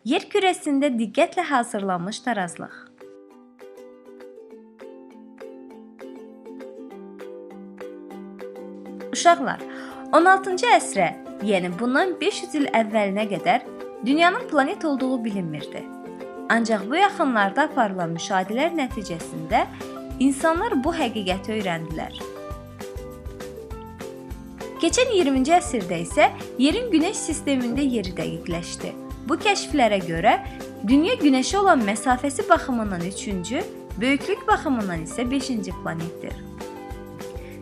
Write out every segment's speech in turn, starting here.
Yer kürəsində diqqətlə hazırlanmış tarazlıq. Uşaqlar, 16-cı əsrə, yəni bundan 500 il əvvəlinə qədər dünyanın planet olduğu bilinmirdi. Ancaq bu yaxınlarda aparılan müşahidələr nəticəsində insanlar bu həqiqəti öyrəndilər. Keçən 20-ci əsrdə isə yerin Günəş sistemində yeri dəqiqləşdi. Bu kəşflərə görə Dünya Günəşə olan məsafəsi baxımından 3-cü, böyüklük baxımından isə 5-ci planetdir.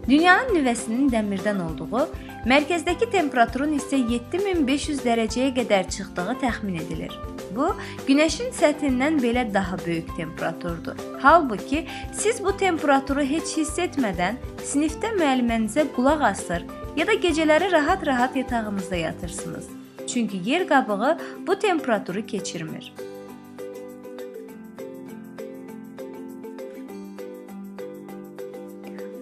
Dünyanın nüvəsinin dəmirdən olduğu, mərkəzdəki temperaturun isə 7500 dərəcəyə qədər çıxdığı təxmin edilir. Bu, Günəşin səthindən belə daha böyük temperaturdur. Halbuki, siz bu temperaturu heç hiss etmədən sinifdə müəllimənizə qulaq asır ya da gecələri rahat-rahat yatağınızda yatırsınız. Çünki yer qabığı bu temperaturu keçirmir.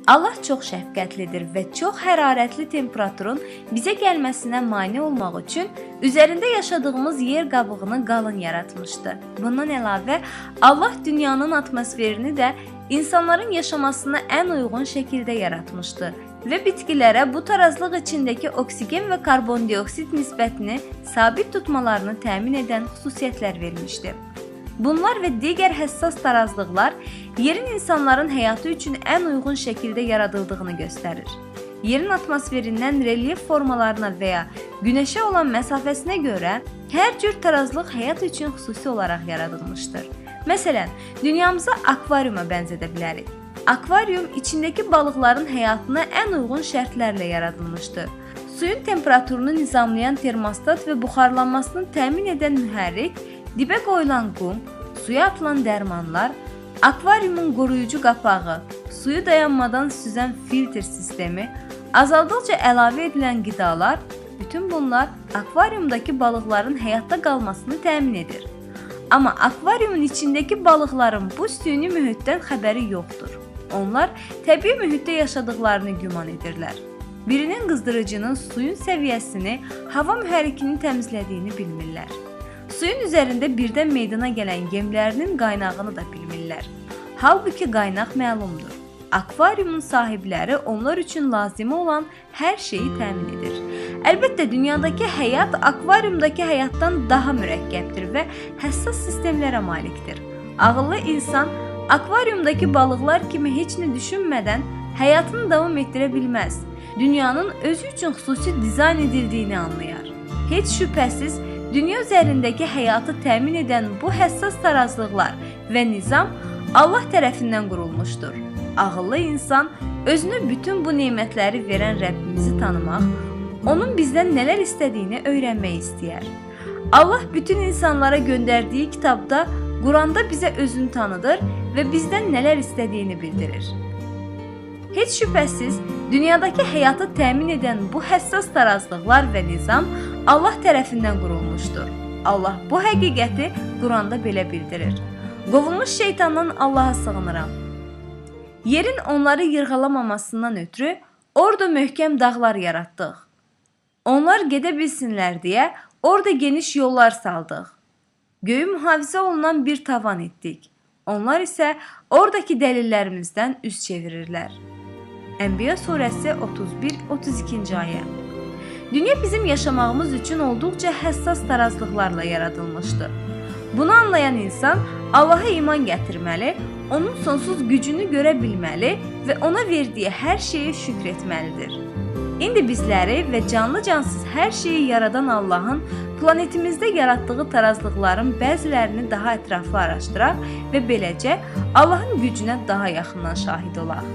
Allah çox şəfqətlidir və çox hərarətli temperaturun bizə gəlməsinə mane olmaq üçün üzərində yaşadığımız yer qabığını qalın yaratmışdı. Bundan əlavə, Allah dünyanın atmosferini də insanların yaşamasına ən uyğun şəkildə yaratmışdı və bitkilərə bu tarazlıq içindəki oksigen və karbondioksid nisbətini sabit tutmalarını təmin edən xüsusiyyətlər vermişdi. Bunlar və digər həssas tarazlıqlar yerin insanların həyatı üçün ən uyğun şəkildə yaradıldığını göstərir. Yerin atmosferindən relyef formalarına və ya Günəşə olan məsafəsinə görə hər cür tarazlıq həyat üçün xüsusi olaraq yaradılmışdır. Məsələn, dünyamızı akvariuma bənzədə bilərik. Akvarium içindəki balıqların həyatına ən uyğun şərtlərlə yaradılmışdır. Suyun temperaturunu nizamlayan termostat və buxarlanmasını təmin edən mühərrik, dibə qoyulan qum, suya atılan dərmanlar, akvariumun qoruyucu qapağı, suyu dayanmadan süzən filtr sistemi, azaldıqca əlavə edilən qidalar, bütün bunlar akvariumdakı balıqların həyatda qalmasını təmin edir. Amma akvariumun içindəki balıqların bu süni mühitdən xəbəri yoxdur. Onlar təbii mühitdə yaşadıqlarını güman edirlər. Birinin qızdırıcının suyun səviyyəsini, hava mühərrikini təmizlədiyini bilmirlər. Suyun üzərində birdən meydana gələn gemlərinin qaynağını da bilmirlər. Halbuki qaynaq məlumdur. Akvariumun sahibləri onlar üçün lazımi olan hər şeyi təmin edir. Əlbəttə, dünyadakı həyat akvariumdakı həyatdan daha mürəkkəbdir və həssas sistemlərə malikdir. Ağıllı insan akvariumdakı balıqlar kimi heç nə düşünmədən həyatını davam etdirə bilməz. Dünyanın özü üçün xüsusi dizayn edildiyini anlayar. Heç şübhəsiz, dünya üzərindəki həyatı təmin edən bu həssas tarazlıqlar və nizam Allah tərəfindən qurulmuşdur. Ağıllı insan özünü bütün bu nemətləri verən Rəbbimizi tanımaq, onun bizdən nələr istədiyini öyrənmək istəyər. Allah bütün insanlara göndərdiyi kitabda, Quranda bizə özünü tanıdır və bizdən nələr istədiyini bildirir. Heç şübhəsiz, dünyadakı həyatı təmin edən bu həssas tarazlıqlar və nizam Allah tərəfindən qurulmuşdur. Allah bu həqiqəti Quranda belə bildirir. Qovulmuş şeytandan Allaha sığınıram. Yerin onları yırğalamamasından ötürü orada möhkəm dağlar yaratdıq. Onlar gedə bilsinlər deyə orada geniş yollar saldıq. Göyü mühafizə olunan bir tavan etdik. Onlar isə oradakı dəlillərimizdən üz çevirirlər. Ənbiya surəsi 31-32-ci ayə. Dünya bizim yaşamağımız üçün olduqca həssas tarazlıqlarla yaradılmışdır. Bunu anlayan insan Allaha iman gətirməli, onun sonsuz gücünü görə bilməli və ona verdiyi hər şeyə şükr etməlidir. İndi bizləri və canlı-cansız hər şeyi yaradan Allahın planetimizdə yaratdığı tarazlıqların bəzilərini daha ətraflı araşdıraq və beləcə Allahın gücünə daha yaxından şahid olaq.